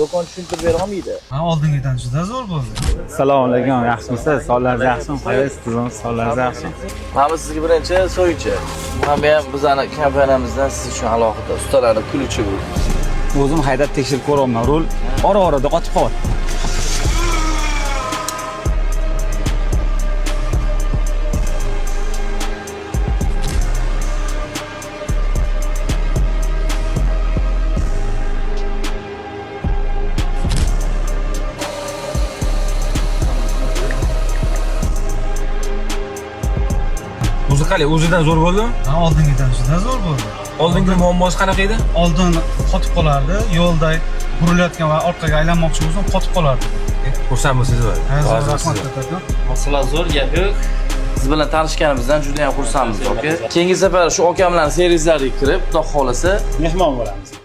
do'kon tushuntirib bera olmaydi. Ha, oldingidan juda zo'r bo'ldi. Assalomu alaykum, yaxshimisiz? Sonlaringiz yaxshimi? Qayersiz? Sonlaringiz yaxshimi? Mana sizga birinchi so'ychi. Bu ham bizning kompaniyamizdan siz uchun alohida ustalarning kuluvchi bu. O'zim haydab tekshirib ko'ryapman. Rul ora-orada qotib qoldi. O'zi qalay, o'zidan zo'r bo'ldimi? Ha, oldingidan juda zo'r bo'ldi. Oldingi muammosi qanaqa edi? Oldin qotib qolardi, yo'lda burilayotgan va orqaga aylanmoqchi bo'lsam qotib qolardi. Xursand bo'lsangiz va. Ha, zo'r rahmat katakon. Masala zo'r, gap yo'q. Siz bilan tanishganimizdan juda ham xursandmiz, aka. Keyingi safar shu akamlarning servislariga kirib, xudo xolasa Mehmon bo'lamiz.